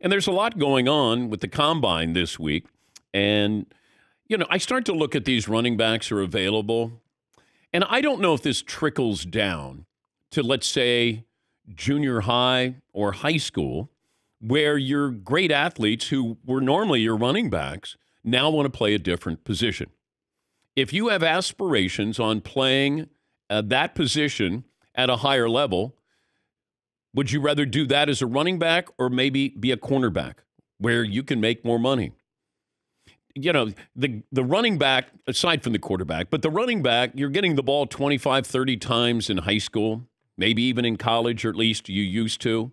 And there's a lot going on with the combine this week. And, I start to look at these running backs who are available. And I don't know if this trickles down to, let's say, junior high or high school, where your great athletes who were normally your running backs now want to play a different position. If you have aspirations on playing that position at a higher level, would you rather do that as a running back or maybe be a cornerback where you can make more money? The running back, aside from the quarterback, but the running back, you're getting the ball 25, 30 times in high school, maybe even in college, or at least you used to.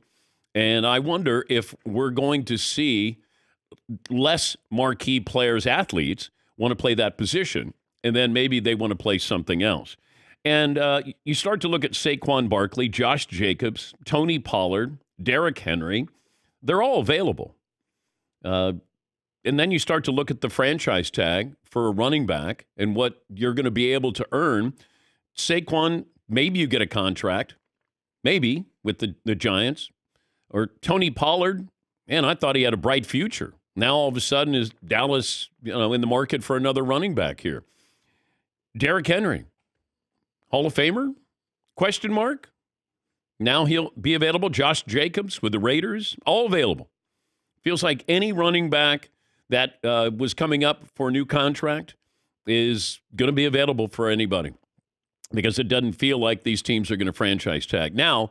And I wonder if we're going to see less marquee players, athletes, want to play that position, and then maybe they want to play something else. And you start to look at Saquon Barkley, Josh Jacobs, Tony Pollard, Derrick Henry. They're all available. And then you start to look at the franchise tag for a running back and what you're going to be able to earn. Saquon, maybe you get a contract, maybe, with the Giants. Or Tony Pollard, man, I thought he had a bright future. Now all of a sudden is Dallas, in the market for another running back here. Derrick Henry, Hall of Famer? Question mark? Now he'll be available. Josh Jacobs with the Raiders, all available. Feels like any running back that was coming up for a new contract is going to be available for anybody because it doesn't feel like these teams are going to franchise tag. Now,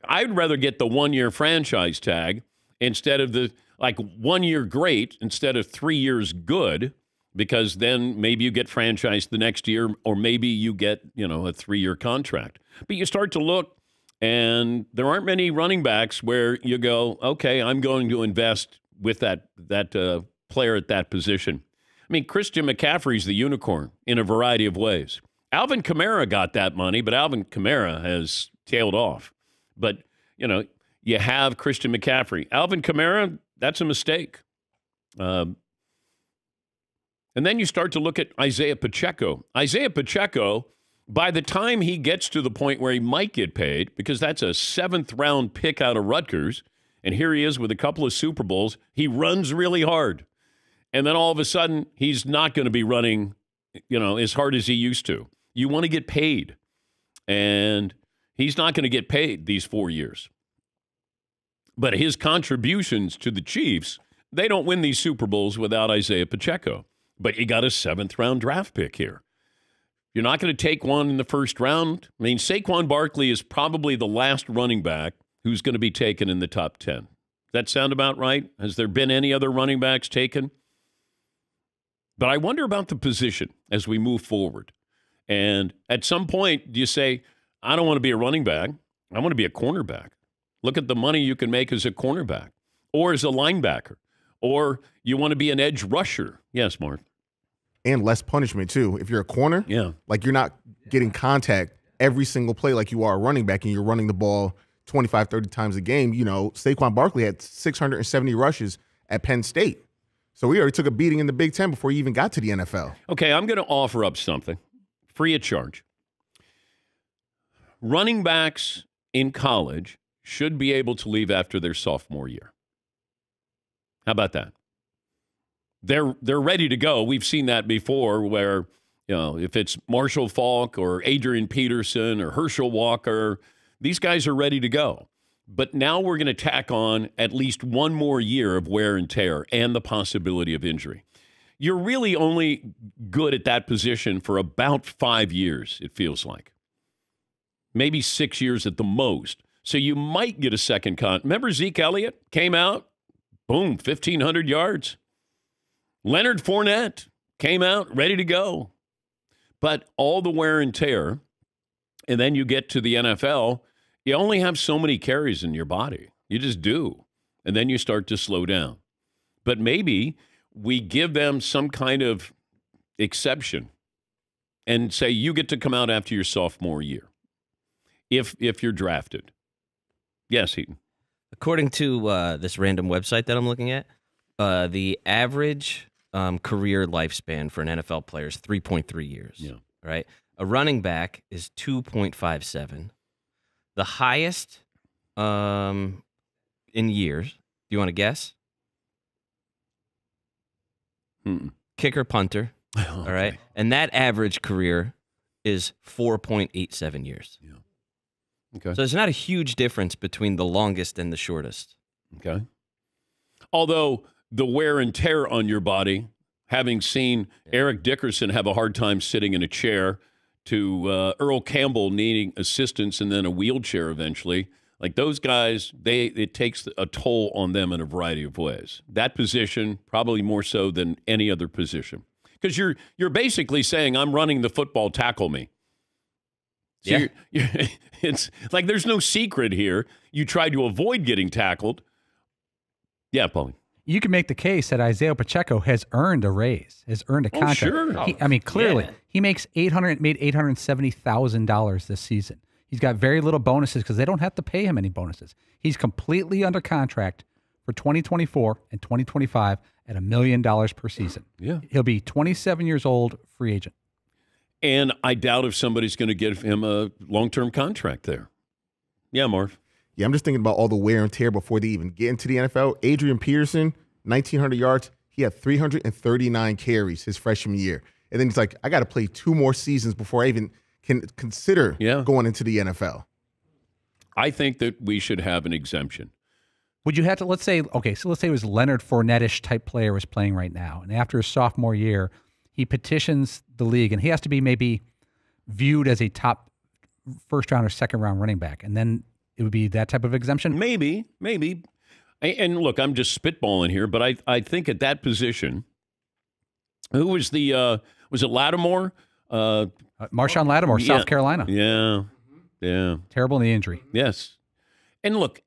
I'd rather get the 1-year franchise tag instead of the 1 year great instead of 3 years good, because then maybe you get franchised the next year or maybe you get, a 3-year contract. But you start to look, and there aren't many running backs where you go, okay, I'm going to invest with that player at that position. I mean, Christian McCaffrey's the unicorn in a variety of ways. Alvin Kamara got that money, but Alvin Kamara has tailed off. But, you have Christian McCaffrey. Alvin Kamara, that's a mistake. And then you start to look at Isaiah Pacheco. Isaiah Pacheco, by the time he gets to the point where he might get paid, because that's a 7th-round pick out of Rutgers, and here he is with a couple of Super Bowls, he runs really hard. And then all of a sudden, he's not going to be running, as hard as he used to. You want to get paid. And he's not going to get paid these 4 years. But his contributions to the Chiefs, they don't win these Super Bowls without Isaiah Pacheco. But you got a 7th-round draft pick here. You're not going to take one in the first round. I mean, Saquon Barkley is probably the last running back who's going to be taken in the top 10. Does that sound about right? Has there been any other running backs taken? But I wonder about the position as we move forward. And at some point, do you say, I don't want to be a running back. I want to be a cornerback. Look at the money you can make as a cornerback or as a linebacker. Or you want to be an edge rusher. Yes, Mark. And less punishment, too. If you're a corner, you're not getting contact every single play like you are a running back and you're running the ball 25, 30 times a game. Saquon Barkley had 670 rushes at Penn State. So we already took a beating in the Big Ten before he even got to the NFL. Okay, I'm going to offer up something free of charge. Running backs in college should be able to leave after their sophomore year. How about that? They're ready to go. We've seen that before where, if it's Marshall Faulk or Adrian Peterson or Herschel Walker, these guys are ready to go. But now we're going to tack on at least one more year of wear and tear and the possibility of injury. You're really only good at that position for about 5 years, it feels like. Maybe 6 years at the most. So you might get a second Remember Zeke Elliott came out, boom, 1,500 yards. Leonard Fournette came out ready to go. But all the wear and tear, and then you get to the NFL, you only have so many carries in your body. You just do. And then you start to slow down. But maybe we give them some kind of exception and say you get to come out after your sophomore year if you're drafted. Yes, Heaton. According to this random website that I'm looking at, the average career lifespan for an NFL player is 3.3 years. Yeah. Right? A running back is 2.57. The highest in years Do you want to guess? Kicker, punter. Okay. All right. And that average career is 4.87 years. Yeah. Okay. So there's not a huge difference between the longest and the shortest. Okay. Although the wear and tear on your body, having seen Eric Dickerson have a hard time sitting in a chair, to Earl Campbell needing assistance and then a wheelchair eventually, like those guys, it takes a toll on them in a variety of ways. That position, probably more so than any other position. Because you're basically saying, I'm running the football, tackle me. So Yeah. It's like there's no secret here. You try to avoid getting tackled. Yeah, Paulie. You can make the case that Isaiah Pacheco has earned a raise, has earned a contract. Sure. Clearly, he made $870,000 this season. He's got very little bonuses because they don't have to pay him any bonuses. He's completely under contract for 2024 and 2025 at $1 million per season. Yeah. He'll be 27 years old, free agent. And I doubt if somebody's going to give him a long-term contract there. Yeah, Marv. Yeah, I'm just thinking about all the wear and tear before they even get into the NFL. Adrian Peterson, 1,900 yards. He had 339 carries his freshman year. And then he's like, I got to play 2 more seasons before I even can consider going into the NFL. I think that we should have an exemption. Would you have to, let's say it was Leonard Fournette-ish type player was playing right now, and after his sophomore year, he petitions the league, and he has to be maybe viewed as a top first-round or second-round running back, and then it would be that type of exemption? Maybe. And look, I'm just spitballing here, but I think at that position, who was was it Lattimore? Marshawn Lattimore, South Carolina. Yeah. Terrible knee injury. Yes. And look,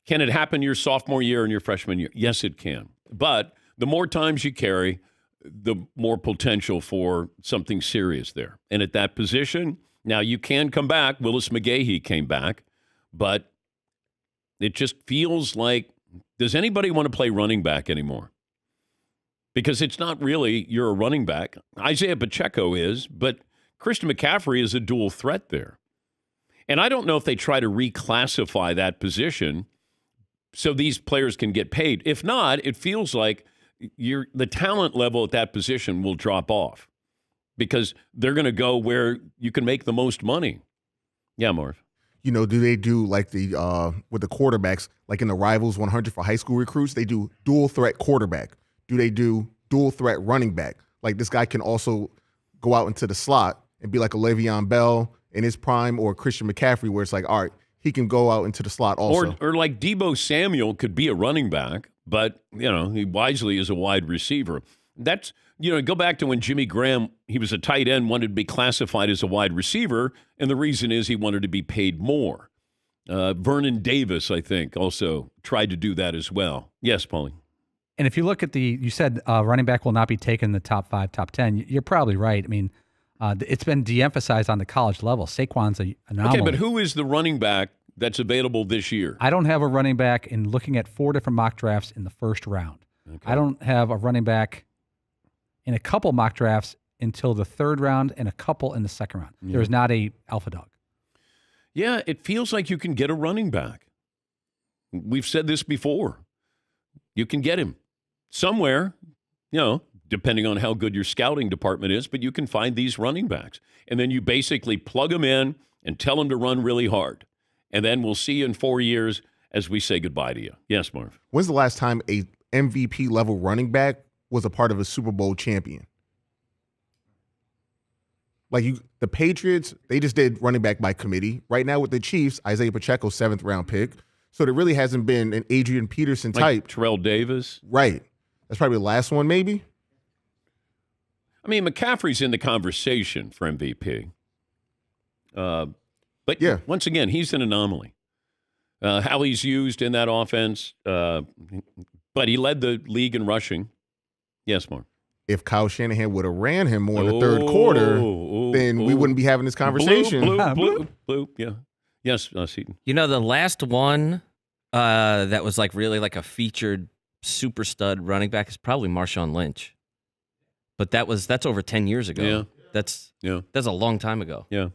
can it happen your sophomore year and your freshman year? Yes, it can. But the more times you carry, the more potential for something serious there. And at that position, now you can come back. Willis McGahee came back. But it just feels like, does anybody want to play running back anymore? Because it's not really you're a running back. Isaiah Pacheco is, but Christian McCaffrey is a dual threat there. And I don't know if they try to reclassify that position so these players can get paid. If not, it feels like the talent level at that position will drop off because they're going to go where you can make the most money. Yeah, Marv. Do they do like with the quarterbacks, like in the Rivals 100 for high school recruits, they do dual threat quarterback? Do they do dual threat running back? Like this guy can also go out into the slot and be like a Le'Veon Bell in his prime or Christian McCaffrey where it's like, all right, he can go out into the slot also. Or like Deebo Samuel could be a running back, but, he wisely is a wide receiver. That's, go back to when Jimmy Graham, he was a tight end, wanted to be classified as a wide receiver, and the reason is he wanted to be paid more. Vernon Davis, I think, also tried to do that as well. Yes, Paulie. And if you look at you said running back will not be taken in the top 5, top 10. You're probably right. I mean, it's been de-emphasized on the college level. Saquon's an anomaly. Okay, but who is the running back that's available this year? I don't have a running back in looking at 4 different mock drafts in the first round. Okay. I don't have a running back in a couple mock drafts until the 3rd round and a couple in the 2nd round. Yeah. There is not a alpha dog. Yeah, it feels like you can get a running back. We've said this before. You can get him somewhere, depending on how good your scouting department is, but you can find these running backs. And then you basically plug them in and tell them to run really hard. And then we'll see you in 4 years as we say goodbye to you. Yes, Marv. When's the last time a MVP level running back was a part of a Super Bowl champion? Like the Patriots, they just did running back by committee. Right now with the Chiefs, Isaiah Pacheco, 7th round pick. So there really hasn't been an Adrian Peterson type. Like Terrell Davis. Right. That's probably the last one, maybe. I mean, McCaffrey's in the conversation for MVP. But once again, he's an anomaly. How he's used in that offense. But he led the league in rushing. Yes, Mark. If Kyle Shanahan would have ran him more in the 3rd quarter, then we wouldn't be having this conversation. Bloop. Yeah. Yes, Seaton. The last one that was really like a featured super stud running back is probably Marshawn Lynch. But that's over 10 years ago. Yeah. That's a long time ago. Yeah.